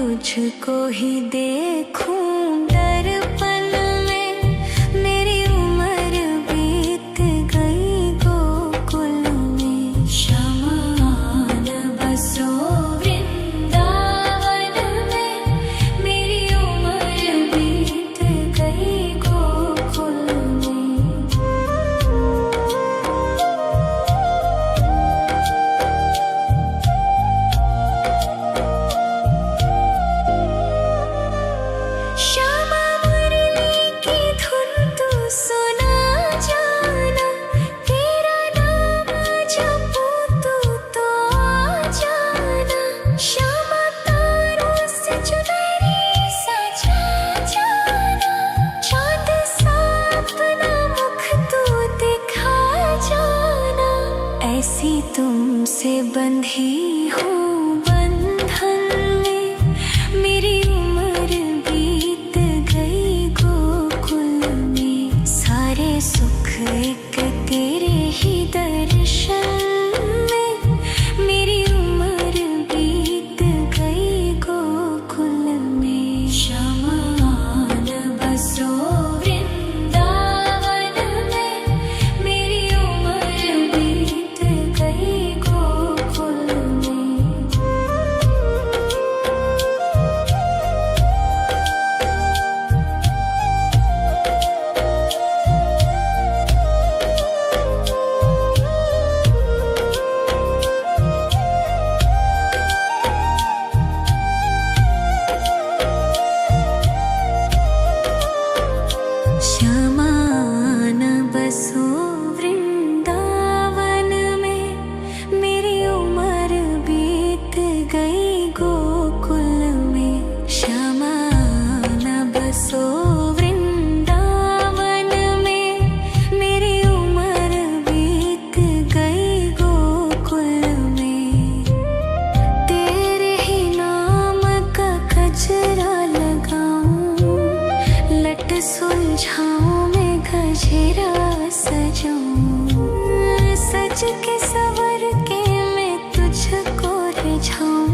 तुझको ही देखूं दर्पण में, मेरी उम्र बीत गई गोकुल में। शमान बसो वृंदावन में, मेरी उम्र बीत गई गोकुल में। श्यामा मुरली की धुन तू सुना जाना, तेरा नाम जपूं तू तो आ जाना। श्यामा तारों से चुनरी सजा जाना, चाँद सा अपना मुख तू दिखा जाना। ऐसी तुमसे बंधी हूँ बंधन में, मेरी उम्र बीत गई गोकुल में। सारे सुख एक तेरे ही दर्शन में, मेरी उम्र बीत गई गोकुल में। शमान बसो वृंदावन में, मेरी उम्र बीत गई गोकुल में। श्यामान बसो वृंदावन में, मेरी उम्र बीत गई गोकुल में। श्यामान बसो वृंदावन में, मेरी उम्र बीत गई गोकुल में। तेरे ही नाम का गजरा लगाऊं, लट सुलझाऊं मैं गजरा सजाऊं। सज के सवर के मैं तुझको रिझाऊं।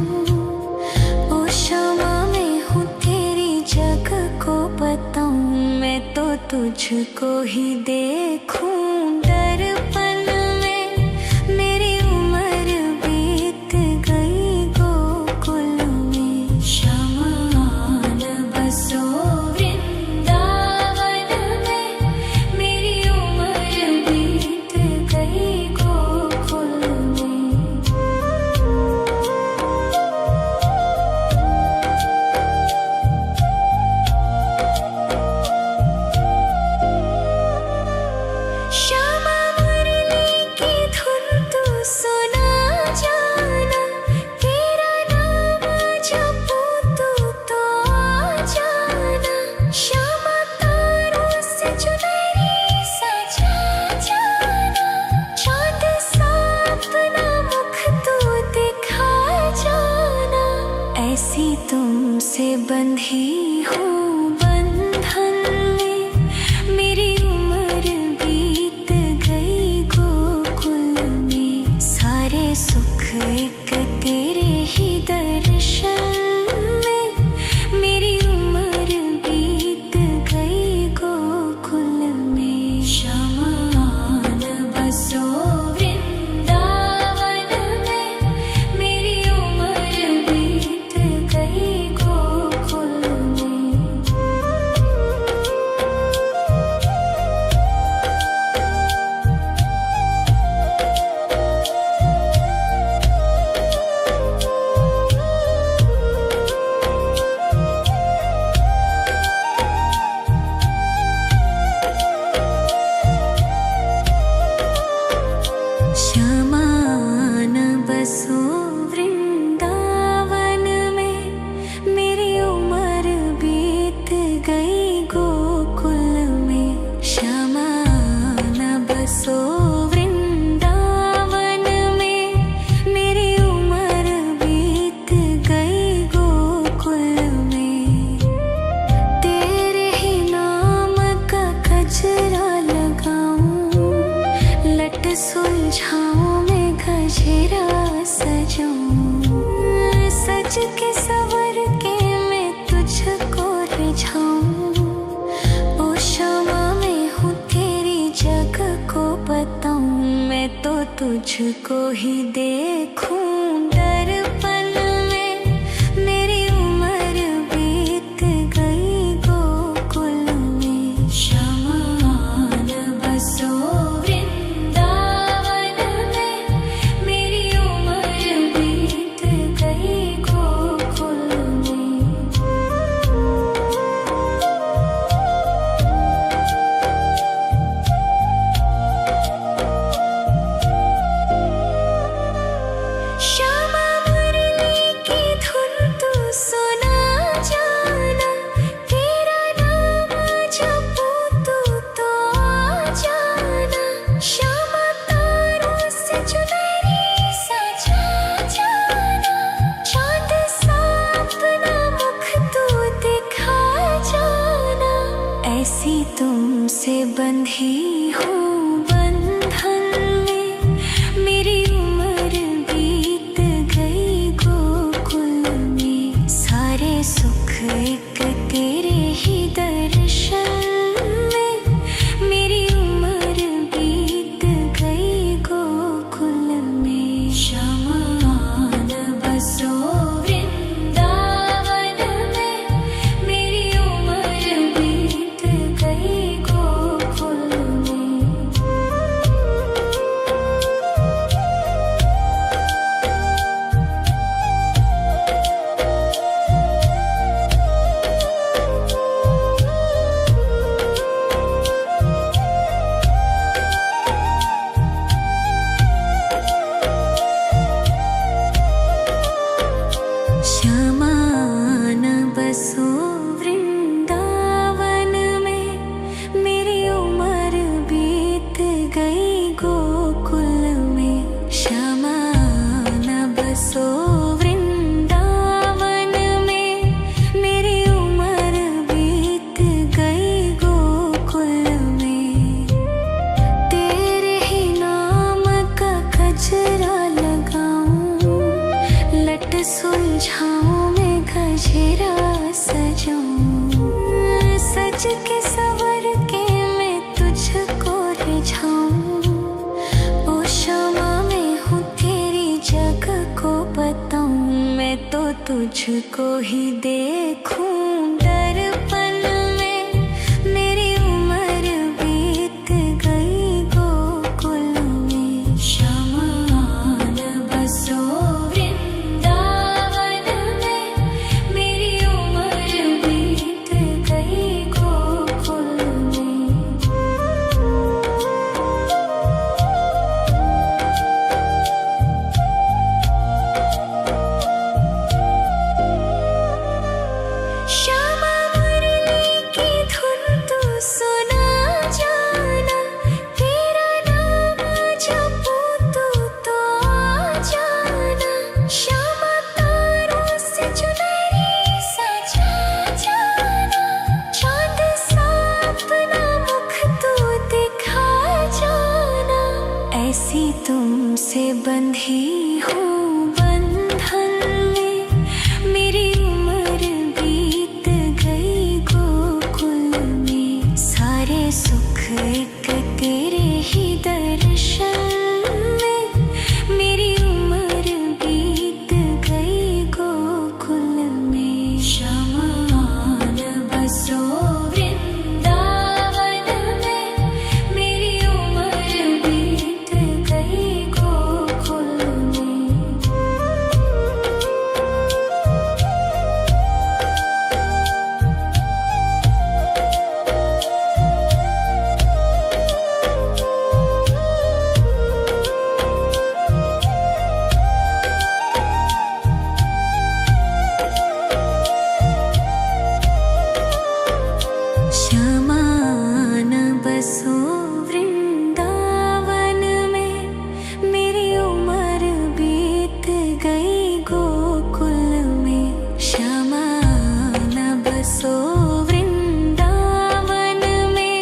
ओ श्यामा मैं हूँ तेरी जग को बताऊं, मैं तो तुझको ही देखूं दर्पण में, मेरी उम्र बीत गई गोकुल में। शमान बसो वृंदावन में, मेरी उम्र बीत गई गोकुल में। श्यामा मुरली की धुन तू सुना जाना, तेरा नाम जपूं तू तो आ जाना। श्यामा तारों से चुनरी सजा जाना, चाँद सा अपना मुख तू दिखा जाना। ऐसी तुमसे बंधी हूँ बंधन में, मेरी उम्र बीत गई गोकुल में। सारे सुख एक तेरे ही दर्शन में, मेरी उम्र बीत गई गोकुल में। शमान बसो वृंदावन में, मेरी उम्र बीत गई गोकुल में। श्यामान बसो वृंदावन में, मेरी उम्र बीत गई गोकुल में। श्यामान बसो वृंदावन में, मेरी उम्र बीत गई गोकुल में। तेरे ही नाम का गजरा लगाऊं, लट सुलझाऊं मैं गजरा सजाऊं। सज के सवर के तुझको ही देखूं दर्पण में। मेरी उम्र बीत गई गोकुल में। शमान बसो वृंदावन में। मेरी उम्र बीत गई गोकुल में। श्यामा मुरली की धुन तू सुना जाना। तेरा नाम जपूं तू तो आ जाना। श्यामा तारों से चुनरी सजा जाना। चांद सा अपना मुख तू दिखा जाना। ऐसी तुमसे बंधी हूँ बंधन में। मेरी उम्र बीत गई गोकुल में। सारे सुख एक तेरे ही दर्शन में। मेरी उम्र बीत गई गोकुल में। शमान बसो वृंदावन में। मेरी उम्र बीत गई गोकुल में। श्यामान बसो वृंदावन में। मेरी उम्र बीत गई गोकुल में। श्यामान बसो वृंदावन में। मेरी उम्र बीत गई गोकुल में। तेरे ही नाम का गजरा लगाऊं। लट सुलझाऊं मैं गजरा सजाऊं। सज के सवर के मैं तुझको रिझाऊं। ओ श्यामा मैं हूँ तेरी जग को बताऊं। मैं तो तुझको ही देखूं दर्पण में। मेरी उम्र बीत गई गोकुल में। शमान बसो वृंदावन में। मेरी उम्र बीत गई गोकुल में। श्यामा मुरली की धुन तू सुना जाना। तेरा नाम जपूं तू तो आ जाना। श्यामा तारों से चुनरी सजा जाना। चांद सा अपना मुख तू दिखा जाना। ऐसी तुमसे बंधी हूँ बंधन में। मेरी उम्र बीत गई गोकुल में। सारे सुख एक तेरे ही दर्शन में। मेरी उम्र बीत गई गोकुल में। शमान बसो वृंदावन में। मेरी उम्र बीत गई गोकुल में। श्यामान बसो वृंदावन में। मेरी उम्र बीत गई गोकुल में। श्यामान बसो वृंदावन में।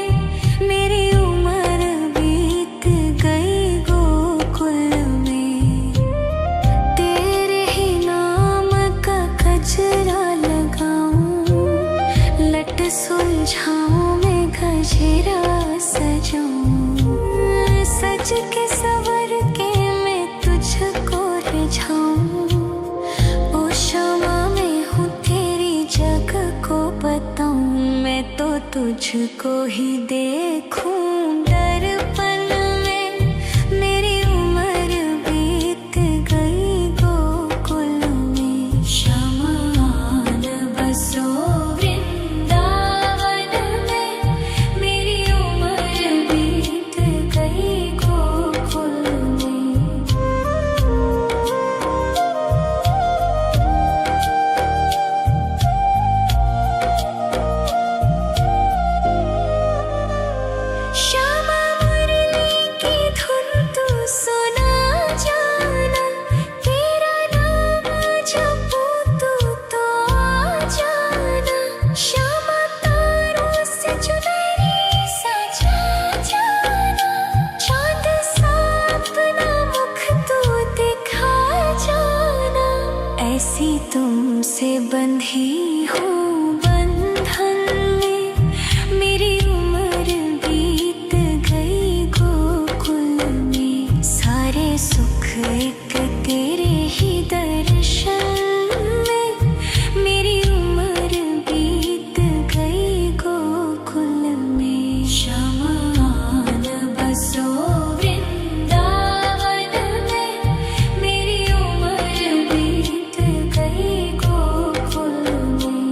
मेरी उम्र बीत गई गोकुल में। तेरे ही नाम का गजरा लगाऊं। लट सुलझाऊं मैं गजरा सजाऊं। सज के सवर के तुझको ही देखूं दर्पण में। मेरी उम्र बीत गई गोकुल में, शमान बसो वृंदावन में। मेरी उम्र बीत गई गोकुल में। श्यामा मुरली की धुन तू सुना जाना, तेरा नाम जपूं तू तो आ जाना। श्यामा तारों से चुनरी सजा जाना, चांद सा अपना मुख तू दिखा जाना। ऐसी तुमसे बंधी हूँ बंधन में, मेरी उम्र बीत गई गोकुल में। सारे सुख एक तेरे ही दर्शन में, मेरी उम्र बीत गई गोकुल में। शमान बसो वृंदावन में, मेरी उम्र बीत गई गोकुल में।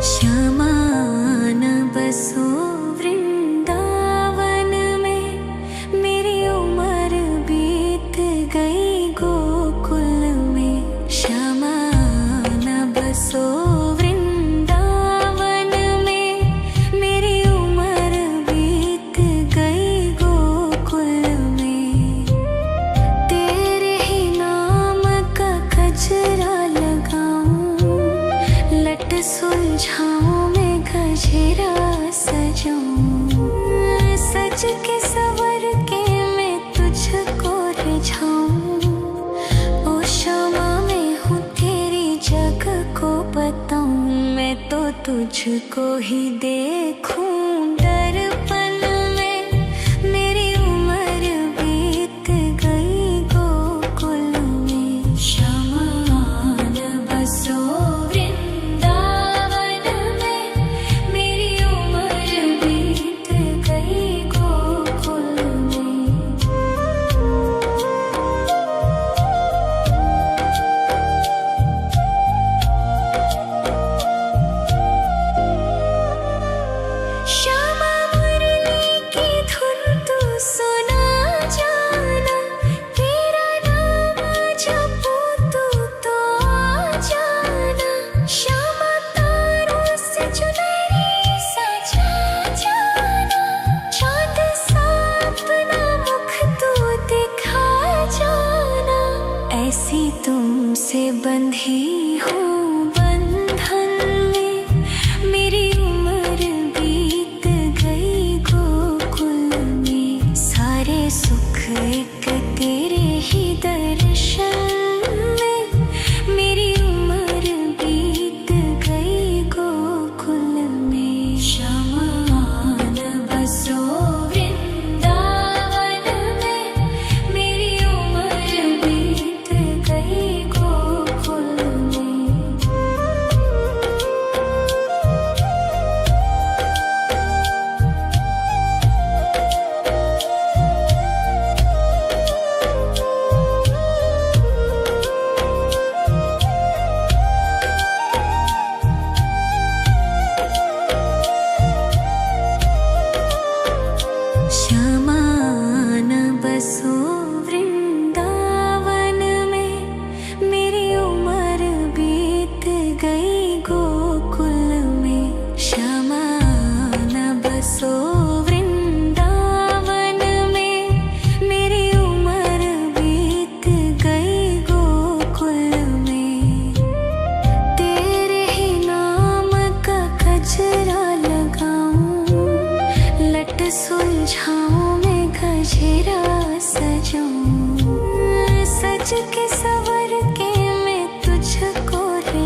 श्यामान बसो वृंदावन में, मेरी उम्र बीत गई गोकुल में। श्यामान बसो वृंदावन में, मेरी उम्र बीत गई गोकुल में। तेरे ही नाम का गजरा लगाऊं, लट सुलझाऊं मैं गजरा सजाऊं। सज के सवर के मैं तुझको रिझाऊं। ओ क्षमा मैं हूँ तेरी जग को बताऊं, मैं तो तुझको ही देखूं दर्पण में। मेरी उम्र बीत गई गोकुल में। शमान बसो वृंदावन में, मेरी उम्र बीत गई गोकुल में। श्यामा मुरली की धुन तू सुना जाना, तेरा नाम जपूं तू तो आ जाना। श्यामा तारों से चुनरी सजा जाना, चांद सा अपना मुख तू दिखा जाना। ऐसी तुमसे बंधी हूँ बंधन में, मेरी उम्र बीत गई गोकुल में। सारे सुख एक तेरे ही दर्शन में, मेरी उम्र बीत गई गोकुल में। शमान बसो वृंदावन में, मेरी उम्र बीत गई गोकुल में।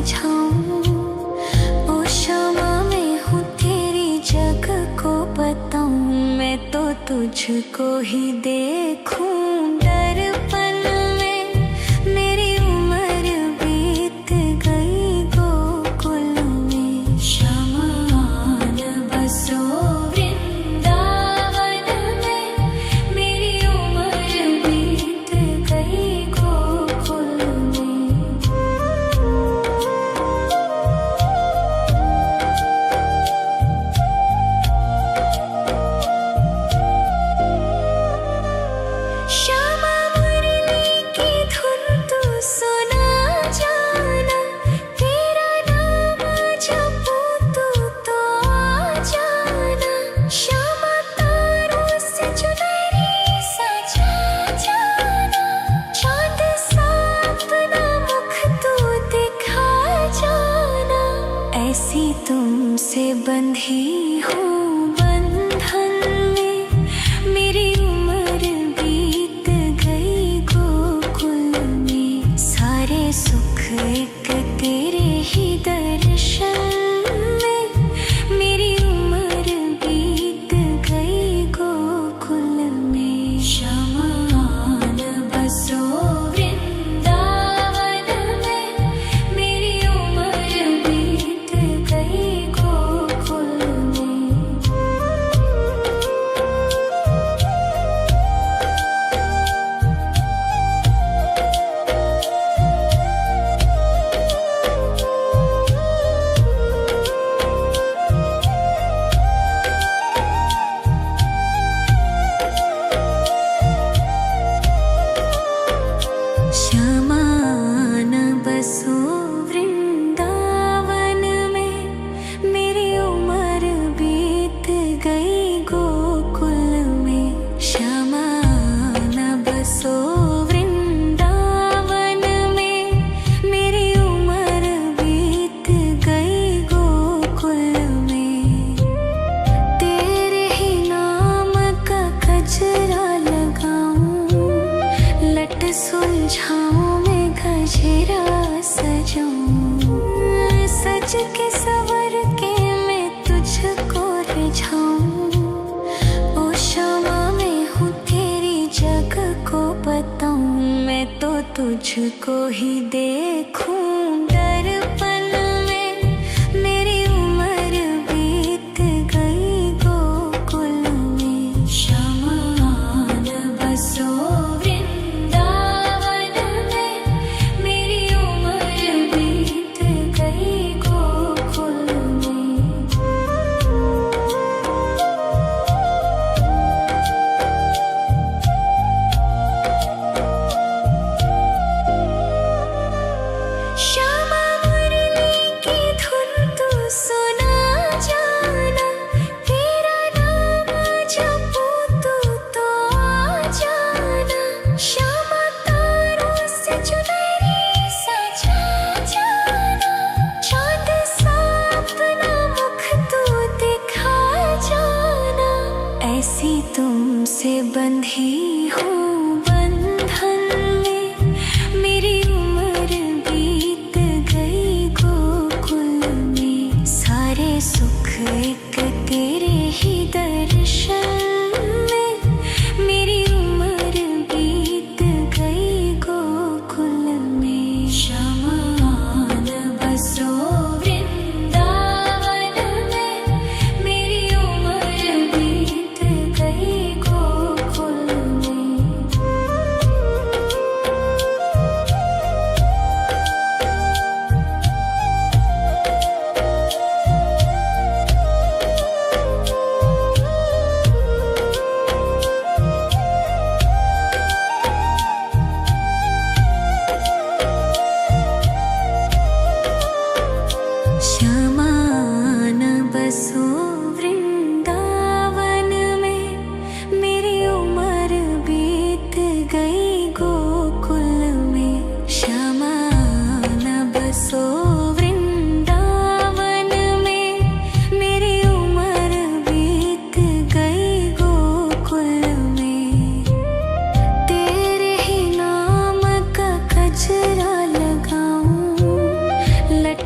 बुझाऊं। ओ शमा मैं हूँ तेरी जग को बताऊं। मैं तो तुझको ही देखूं दर्पण में। मेरी उम्र बीत गई गोकुल में। शमा आन बसो वृंदावन में। मेरी उम्र बीत गई गोकुल में। श्यामा मुरली की धुन तू सुना जाना। तेरा नाम जपूं तो आ जाना। श्यामा तारों से चुनरी सजा जाना। चाँद सा अपना मुख तू दिखा जाना। ऐसी तुमसे बंधी हूँ बंधन में। मेरी उम्र बीत गई गोकुल में। सारे सुख एक तेरे ही दर्शन में। मेरी उम्र बीत गई गोकुल में। शमा आन बसो वृंदावन में। मेरी उम्र बीत गई गोकुल में। श्यामा आन बसो वृंदावन में। मेरी उम्र बीत गई गोकुल में। श्यामा आन बसो वृंदावन में। मेरी उम्र बीत गई गोकुल में। तेरे ही नाम का गजरा लगाऊं। लट सुलझाऊं मैं गजरा सजाऊं। सज के सवर के मैं तुझको रिझाऊं। ओ शमा मैं हूँ तेरी जग को बताऊं। मैं तो तुझको ही देखूं दर्पण में। मेरी उम्र बीत गई गोकुल में। शमा आन बसो वृंदावन में। मेरी उम्र बीत गई गोकुल में। श्यामा मुरली की धुन तू सुना जाना। तेरा नाम जपूं तो आ जाना। श्यामा तारों से चुनरी सजा जाना। चाँद सा अपना मुख तू दिखा जाना। ऐसी तुमसे बंधी हूँ बंधन में। मेरी उम्र बीत गई गोकुल में। सारे सुख एक तेरे ही दर्शन में। मेरी उम्र बीत गई गोकुल में। शमा आन बसो वृंदावन में। मेरी उम्र बीत गई गोकुल में।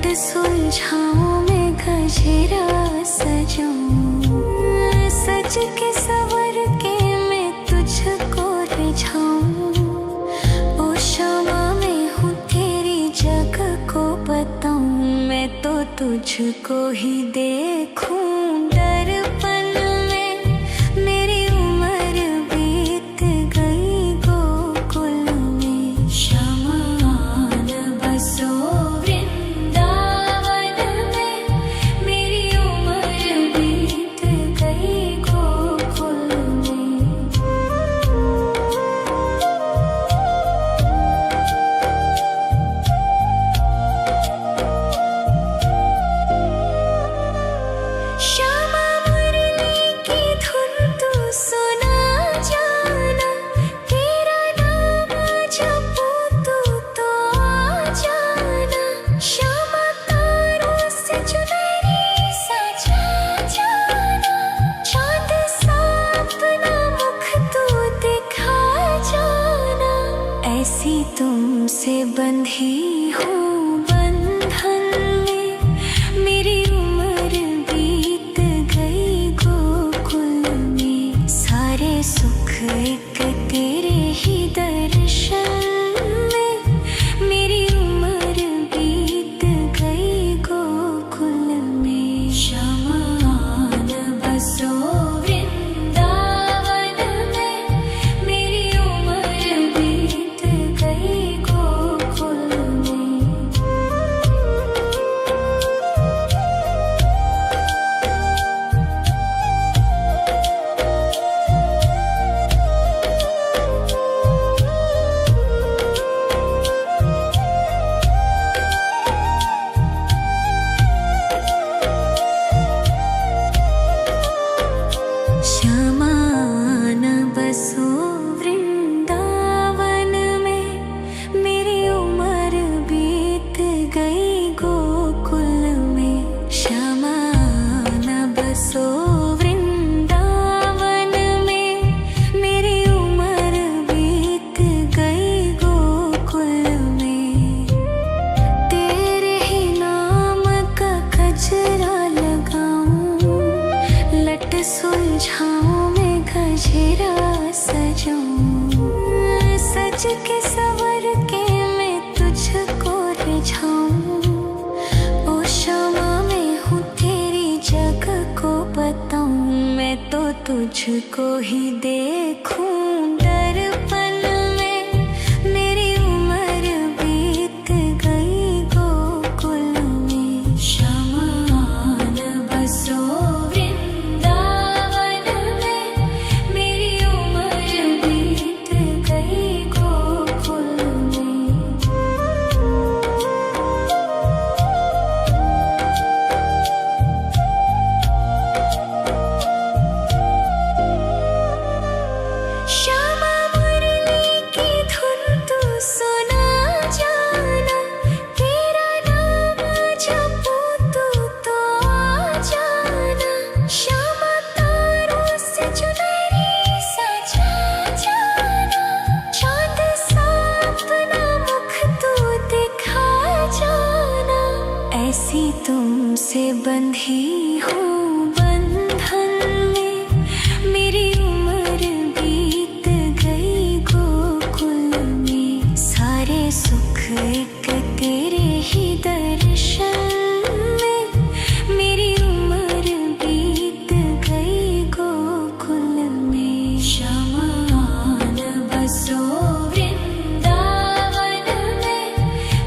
लट सुलझाऊं मैं गजरा सजाऊं, सज के सवर के मैं तुझको रिझाऊं। ओ शामा मैं हूँ तेरी जग को बताऊं, मैं तो तुझको ही देखूं दर्पण में। मेरी उम्र बीत गई गोकुल में, श्यामा आन बसो वृंदावन में। मेरी उम्र बीत गई गोकुल में। श्यामा मुरली की धुन तू सुना जाना, तेरा नाम जपूं तो आ जाना। श्यामा तारों से चुनरी सजा जाना, चांद सा अपना मुख तू दिखा जाना। ऐसी तुमसे बंधी हूँ बंधन में, मेरी उम्र बीत गई गोकुल में। सारे सुख एक तेरे ही दर्शन में, मेरी उम्र बीत गई गोकुल में। श्यामा आन बसो वृंदावन में, मेरी उम्र बीत गई गोकुल में। श्यामा आन बसो वृंदावन में, मेरी उम्र बीत गई गोकुल में। श्यामा आन बसो वृंदावन में, मेरी उम्र बीत गई गोकुल में। तेरे ही नाम का गजरा लगाऊं, लट सुलझाऊं मैं गजरा सजाऊं, सज के सवर के मैं तुझको रिझाऊं। ओ शामा मैं हूँ तेरी जग को बताऊं, मैं तो तुझको ही देखूं दर्पण में। मेरी उम्र बीत गई गोकुल में, श्यामा आन बसो वृंदावन में। मेरी उम्र बीत गई गोकुल में। श्यामा मुरली की धुन तू सुना जाना, तेरा नाम जपूं तो आ जाना। श्यामा तारों से चुनरी सजा जाना, चांद सा अपना मुख तू दिखा जाना। ऐसी तुमसे बंधी हूँ बंधन में, मेरी उम्र बीत गई गोकुल में। सारे सुख एक तेरे ही दर्शन में, मेरी उम्र बीत गई गोकुल में। श्यामा आन बसो वृंदावन में,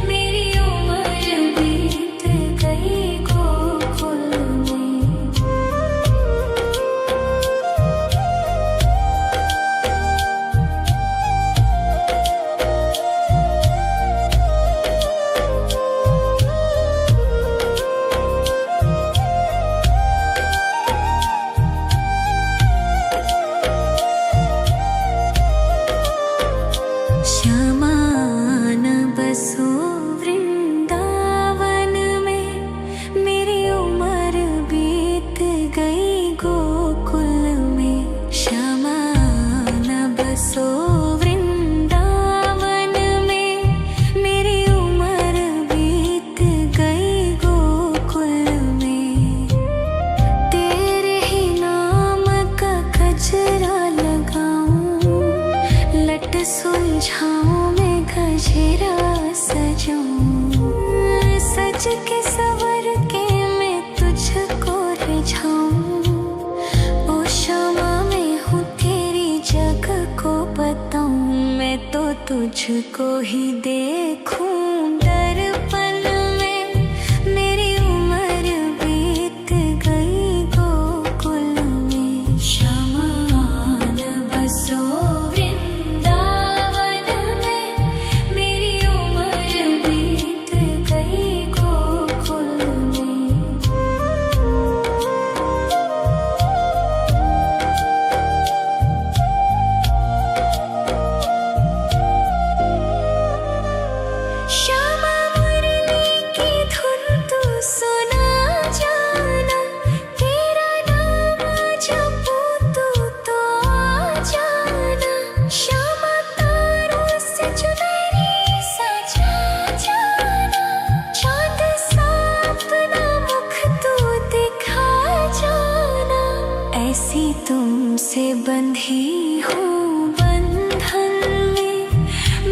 मेरी उम्र बीत गई गोकुल में। तुझको ही देखूं दर्पण में। मेरी उम्र बीत गई गोकुल में। शमान बसो वृंदावन में। मेरी उम्र बीत गई गोकुल में। श्यामा मुरली की धुन तू सुना जाना। तेरा नाम जपूं तू तो आ जाना। श्यामा तारों से चुनरी सजा जाना। चांद सा अपना मुख तू दिखा जाना। ऐसी तुमसे बंधी हूँ बंधन में।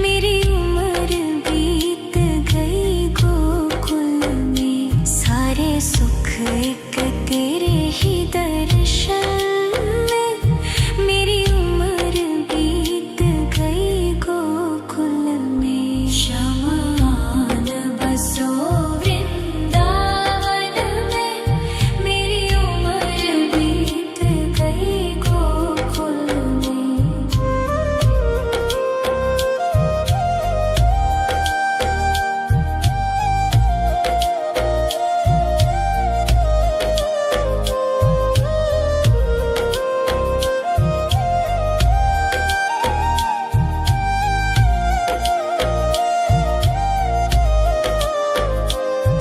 मेरी उम्र बीत गई गोकुल में। सारे सुख एक तेरे ही दर्शन में। मेरी उम्र बीत गई गोकुल में। शमान बसो वृंदावन में। मेरी उम्र बीत गई गोकुल में।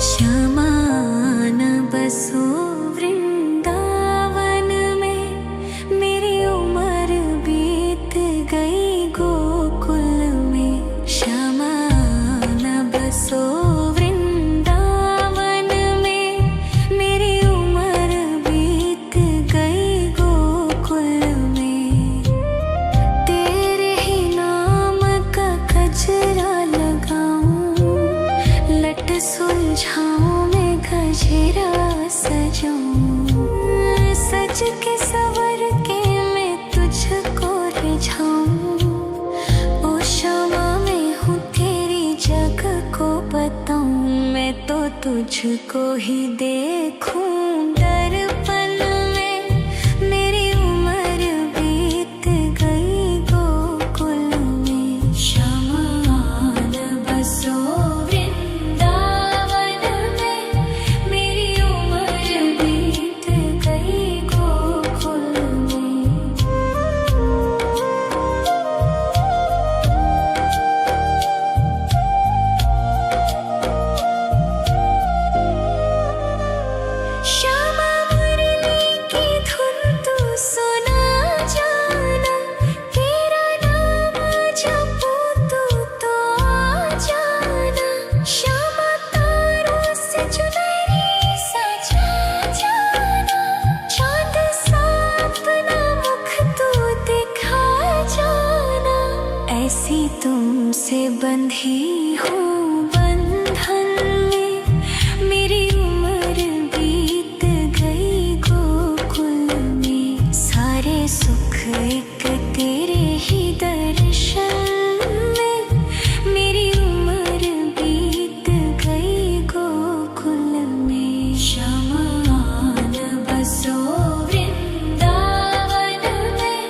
श्यामान बसो वृंदावन में। मेरी उम्र बीत गई गोकुल में। श्यामान बसो वृंदावन में। मेरी उम्र बीत गई गोकुल में। तेरे ही नाम का गजरा लगाऊं। लट सुलझाऊं मैं गजरा सजाऊं। सज के सवर के मैं तुझको रिझाऊं। ओ श्यामा मैं हूँ तेरी जग को बताऊं। मैं तो तुझको ही देखूं दर्पण में। मेरी उम्र बीत गई गोकुल में। शमान बसो वृंदावन में। मेरी उम्र बीत गई गोकुल में। श्यामा मुरली की धुन तू सुना जाना। तेरा नाम जपूं तू तो आ जाना। श्यामा तारों से चुनरी सजा जाना। चांद सा अपना मुख तू दिखा जाना। ऐसी तुमसे बंधी हूँ बंधन में। मेरी उम्र बीत गई गोकुल में। सारे सुख एक तेरे ही दर्शन में। मेरी उम्र बीत गई गोकुल में। शमान बसो वृंदावन में।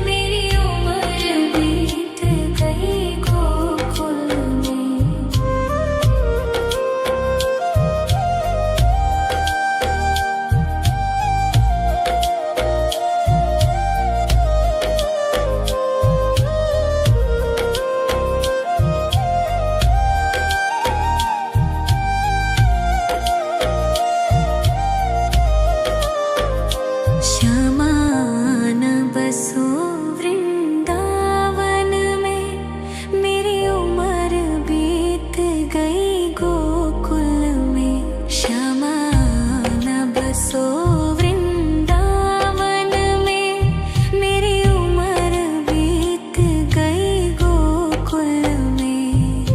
मेरी उम्र बीत गई गोकुल में। श्यामान बसो वृंदावन में। मेरी उम्र बीत गई गोकुल में। श्यामान बसो वृंदावन में। मेरी उम्र बीत गई गोकुल में।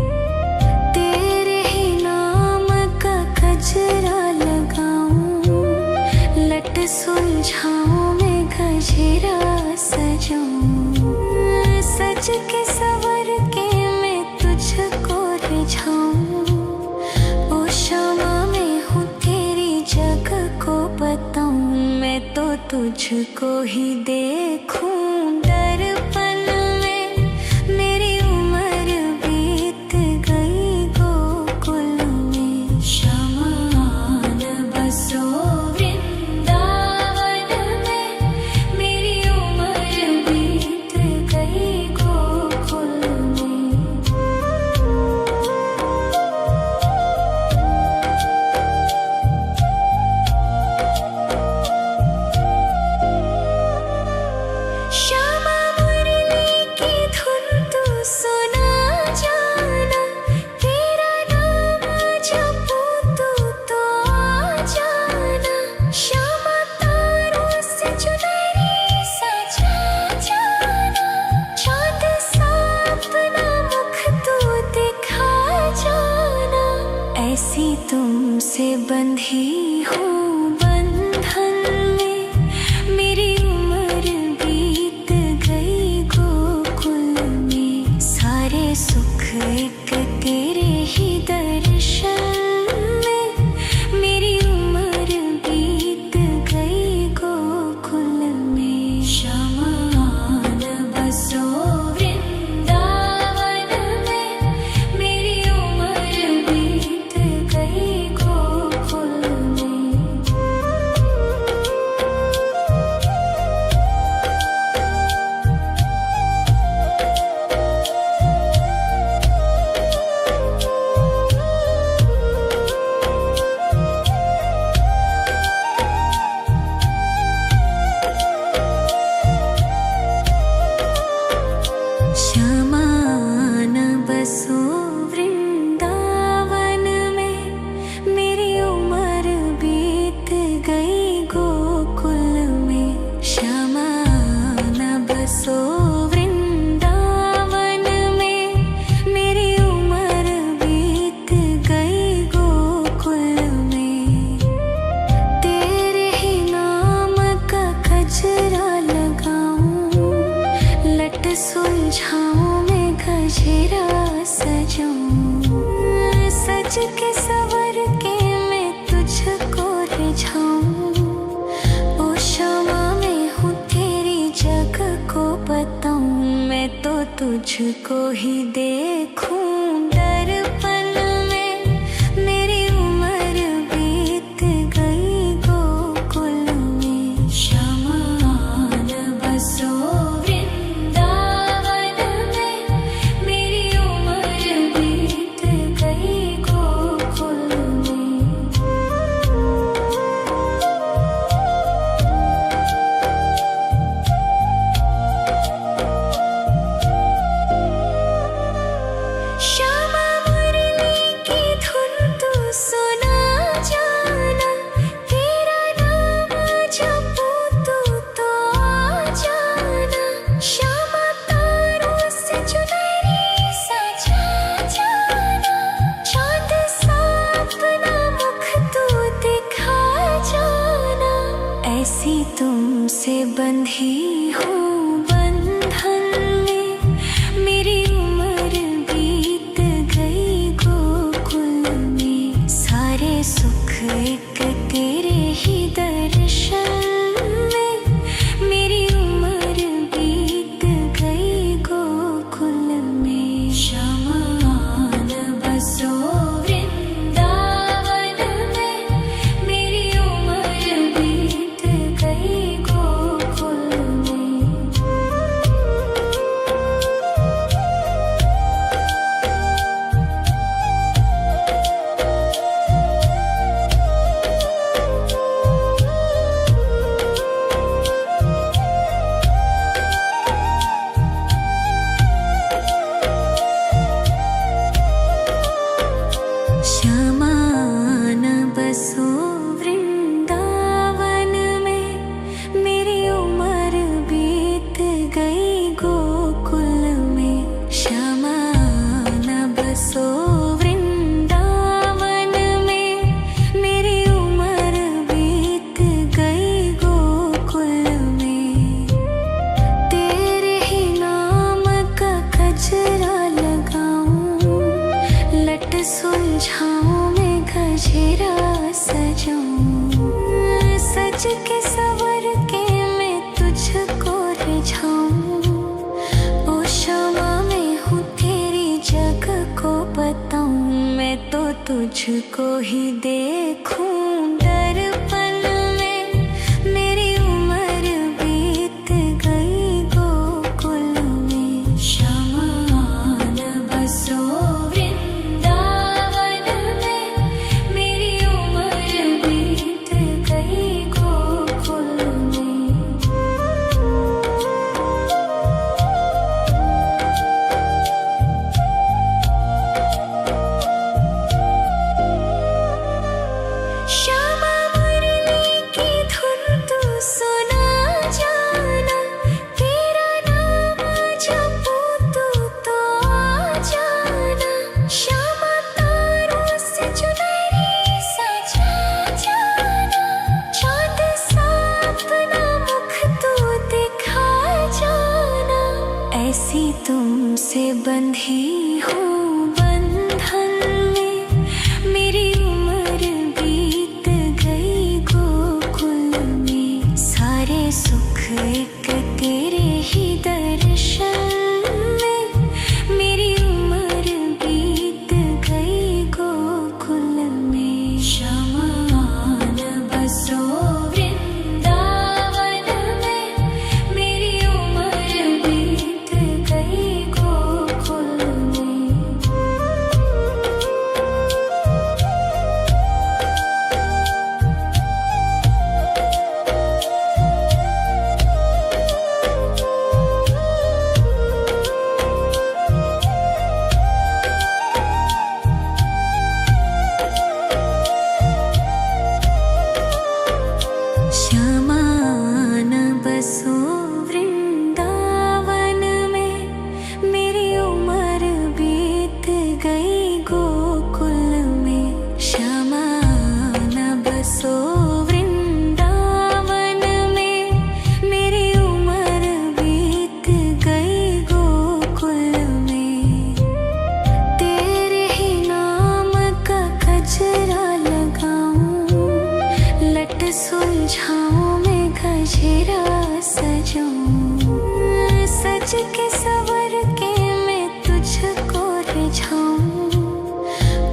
तेरे ही नाम का गजरा लगाऊं। लट सुलझाऊं मैं गजरा सजाऊं। सज के सवर के तुझको ही देखूं दर्पण में। मेरी उम्र बीत गई गोकुल में। शमान बसो वृंदावन में। मेरी उम्र बीत गई गोकुल में। श्यामा मुरली की धुन तू सुना जाना। तेरा नाम जपूं तो आ जाना। श्यामा तारों से चुनरी सजा जाना। चाँद सा अपना मुख तू दिखा जाना। ऐसी तुमसे बंधी हूँ बंधन में। मेरी उम्र बीत गई गोकुल में। सारे सुख एक तेरे ही दर्शन में। मेरी उम्र बीत गई गोकुल में। शमान बसो वृंदावन में। मेरी उम्र बीत गई गोकुल में। शमान बसो वृंदावन में। मेरी उम्र बीत गई गोकुल में। शमान बसो वृंदावन में। मेरी उम्र बीत गई गोकुल में। तेरे ही नाम का गजरा लगाऊं। लट सुलझाऊं मैं गजरा सजाऊं। सज के सवर के मैं तुझको रिझाऊं। ओ क्षमा मैं हूँ तेरी जग को बताऊं। मैं तो तुझको ही देखूं दर्पण में। मेरी उम्र बीत गई गोकुल में। शमान बसो वृंदावन में। मेरी उम्र बीत गई गोकुल में। श्यामा मुरली की धुन तू सुना जाना। तेरा नाम जपूं तो आ जाना। श्यामा तारों से चुनरी सजा जाना। चाँद सा अपना मुख तू दिखा जाना। ऐसी तुमसे बंधी हूँ बंधन में। मेरी उम्र बीत गई गोकुल में। सारे सुख एक तेरे ही दर्शन में। मेरी उम्र बीत गई गोकुल में। शमान बसो वृंदावन में। मेरी उम्र बीत गई गोकुल में। तुझको ही देखूं दर्पण में। मेरी उम्र बीत गई गोकुल में। शमान बसो वृंदावन में। मेरी उम्र बीत गई गोकुल में। श्यामा मुरली की धुन तू सुना जाना। तेरा नाम जपूं तो आ जाना। श्यामा तारों से चुनरी सजा जाना। चाँद सा अपना मुख तू दिखा जाना। ऐसी तुमसे बंधी हूँ बंधन में। मेरी उम्र बीत गई गोकुल में। सारे सुख एक तेरे ही दर्शन में। मेरी उम्र बीत गई गोकुल में। शमान बसो वृंदावन में। मेरी उम्र बीत गई गोकुल में। श्यामान बसो वृंदावन में। मेरी उम्र बीत गई गोकुल में। श्यामान बसो वृंदावन में। मेरी उम्र बीत गई गोकुल में। तेरे ही नाम का गजरा लगाऊं। लट सुलझाऊं मैं गजरा सजाऊं। सज के सवर के मैं तुझको रिझाऊं।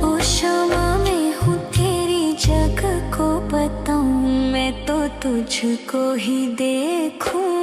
ओ श्यामा मैं हूँ तेरी जग को बताऊं। मैं तो तुझको ही देखूं